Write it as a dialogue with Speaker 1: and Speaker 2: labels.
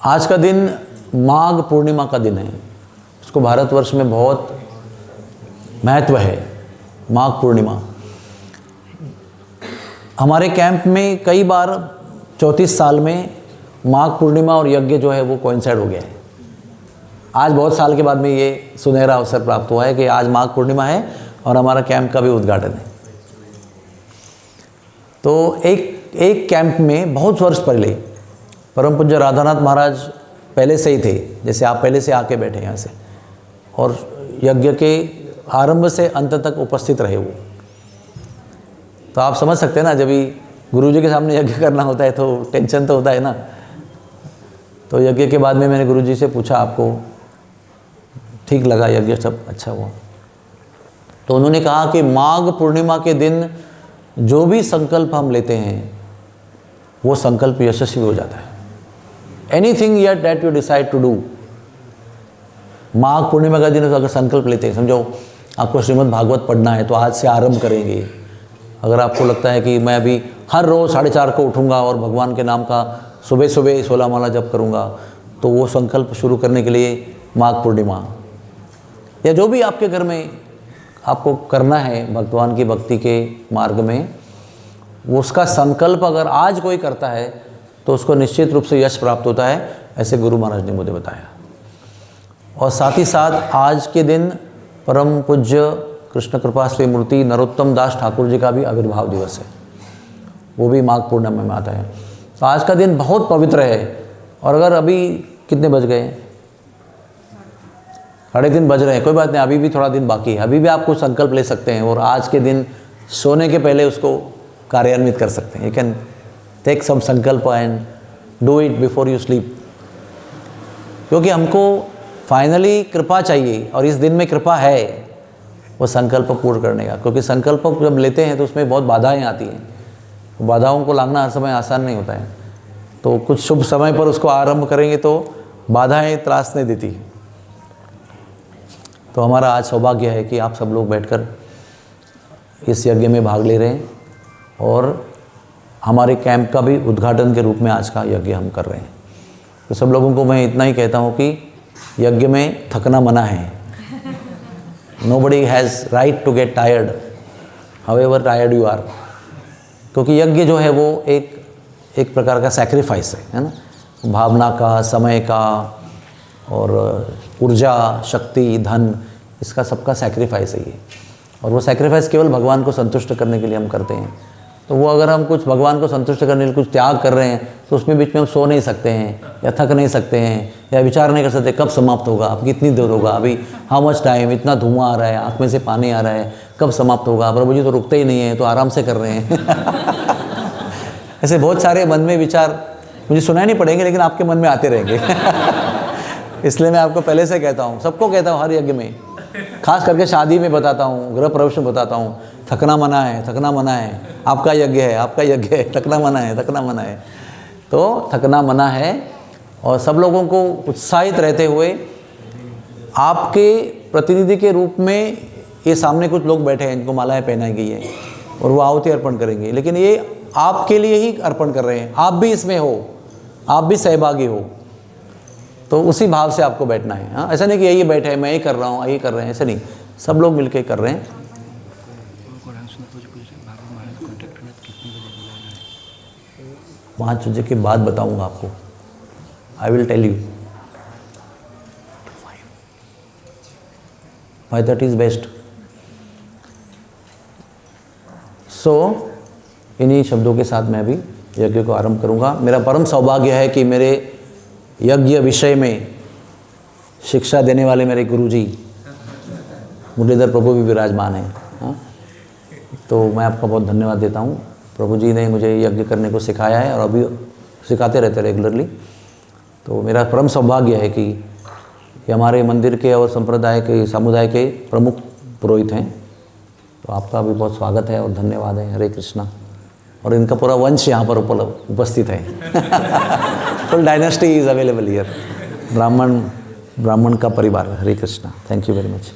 Speaker 1: आज का दिन माघ पूर्णिमा का दिन है। उसको भारतवर्ष में बहुत महत्व है। माघ पूर्णिमा हमारे कैंप में कई बार 34 साल में माघ पूर्णिमा और यज्ञ जो है वो कोइंसाइड हो गया है। आज बहुत साल के बाद में ये सुनहरा अवसर प्राप्त हुआ है कि आज माघ पूर्णिमा है और हमारा कैंप का भी उद्घाटन है। तो एक कैंप में बहुत वर्ष पहले परम पूज्य राधानाथ महाराज पहले से ही थे, जैसे आप पहले से आके बैठे यहाँ से, और यज्ञ के आरंभ से अंत तक उपस्थित रहे वो। तो आप समझ सकते हैं ना, जब भी गुरुजी के सामने यज्ञ करना होता है तो टेंशन तो होता है ना। तो यज्ञ के बाद में मैंने गुरुजी से पूछा, आपको ठीक लगा यज्ञ, सब अच्छा हुआ? तो उन्होंने कहा कि माघ पूर्णिमा के दिन जो भी संकल्प हम लेते हैं वो संकल्प यशस्वी हो जाता है। Anything yet that you decide to do, Magh Purnima का दिन अगर संकल्प लेते हैं, समझो आपको श्रीमद् भागवत पढ़ना है तो आज से आरंभ करेंगे। अगर आपको लगता है कि मैं अभी हर रोज़ 4:30 को उठूँगा और भगवान के नाम का सुबह सुबह 16 माला जप करूँगा, तो वो संकल्प शुरू करने के लिए माघ पूर्णिमा या जो भी आपके घर में आपको करना है भगवान की भक्ति के मार्ग में, वो उसका संकल्प अगर आज कोई करता है तो उसको निश्चित रूप से यश प्राप्त होता है, ऐसे गुरु महाराज ने मुझे बताया। और साथ ही साथ आज के दिन परम पूज्य कृष्ण कृपा श्री मूर्ति नरोत्तम दास ठाकुर जी का भी आविर्भाव दिवस है, वो भी माघ पूर्णिमा में आता है। तो आज का दिन बहुत पवित्र है। और अगर अभी कितने बज गए? 3:30 बज रहे हैं, कोई बात नहीं, अभी भी थोड़ा दिन बाकी है, अभी भी आप कुछ संकल्प ले सकते हैं और आज के दिन सोने के पहले उसको कार्यान्वित कर सकते हैं। यू कैन टेक सम संकल्प and do it before you sleep, क्योंकि हमको फाइनली कृपा चाहिए और इस दिन में कृपा है वो संकल्प पूर्ण करने का। क्योंकि संकल्प जब लेते हैं तो उसमें बहुत बाधाएं आती हैं, बाधाओं को लांघना हर समय आसान नहीं होता है। तो कुछ शुभ समय पर उसको आरंभ करेंगे तो बाधाएं त्रास नहीं देती। तो हमारा आज सौभाग्य है कि आप सब लोग बैठकर इस यज्ञ में भाग ले रहे हैं और हमारे कैंप का भी उद्घाटन के रूप में आज का यज्ञ हम कर रहे हैं। तो सब लोगों को मैं इतना ही कहता हूँ कि यज्ञ में थकना मना है। Nobody has right to get tired, however tired you are, क्योंकि यज्ञ जो है वो एक प्रकार का सैक्रिफाइस है ना, भावना का, समय का और ऊर्जा, शक्ति, धन, इसका सबका सैक्रिफाइस है ये। और वो सैक्रिफाइस केवल भगवान को संतुष्ट करने के लिए हम करते हैं। तो वो अगर हम कुछ भगवान को संतुष्ट करने के लिए कुछ त्याग कर रहे हैं तो उसमें बीच में हम सो नहीं सकते हैं या थक नहीं सकते हैं या विचार नहीं कर सकते कब समाप्त होगा, अब कितनी देर होगा, अभी हाउ मच टाइम, इतना धुआं आ रहा है, आँख में से पानी आ रहा है, कब समाप्त होगा, प्रभु जी तो रुकते ही नहीं है, तो आराम से कर रहे हैं। ऐसे बहुत सारे मन में विचार मुझे सुनाई नहीं पड़ेंगे लेकिन आपके मन में आते रहेंगे। इसलिए मैं आपको पहले से कहता हूँ, सबको कहता हूँ, हर यज्ञ में, खास करके शादी में बताता हूँ, गृह प्रवेश में बताता हूँ, थकना मना है, थकना मना है, आपका यज्ञ है, आपका यज्ञ है, थकना मना है, थकना मना है। तो थकना मना है। और सब लोगों को उत्साहित रहते हुए आपके प्रतिनिधि के रूप में ये सामने कुछ लोग बैठे हैं इनको मालाएं पहनाई गई है और वो आहुति अर्पण करेंगे, लेकिन ये आपके लिए ही अर्पण कर रहे हैं, आप भी इसमें हो, आप भी सहभागी हो। तो उसी भाव से आपको बैठना है। हाँ, ऐसा नहीं कि यही बैठे हैं, मैं ही कर रहा हूँ, यही कर रहे हैं, ऐसा नहीं, सब लोग मिलके कर रहे हैं। 5 बजे के बाद बताऊंगा आपको, I will tell you. 5:30 is best. So इन्हीं शब्दों के साथ मैं अभी यज्ञ को आरंभ करूंगा। मेरा परम सौभाग्य है कि मेरे यज्ञ विषय में शिक्षा देने वाले मेरे गुरुजी मुरलीधर प्रभु भी विराजमान हैं। हाँ, तो मैं आपका बहुत धन्यवाद देता हूँ। प्रभु जी ने मुझे यज्ञ करने को सिखाया है और अभी सिखाते रहते रेगुलरली। तो मेरा परम सौभाग्य है कि ये हमारे मंदिर के और संप्रदाय के, समुदाय के प्रमुख पुरोहित हैं। तो आपका भी बहुत स्वागत है और धन्यवाद है। हरे कृष्णा। और इनका पूरा वंश यहाँ पर उपस्थित है। Full dynasty is available here. ब्राह्मण का परिवार। Hare Krishna. Thank you very much.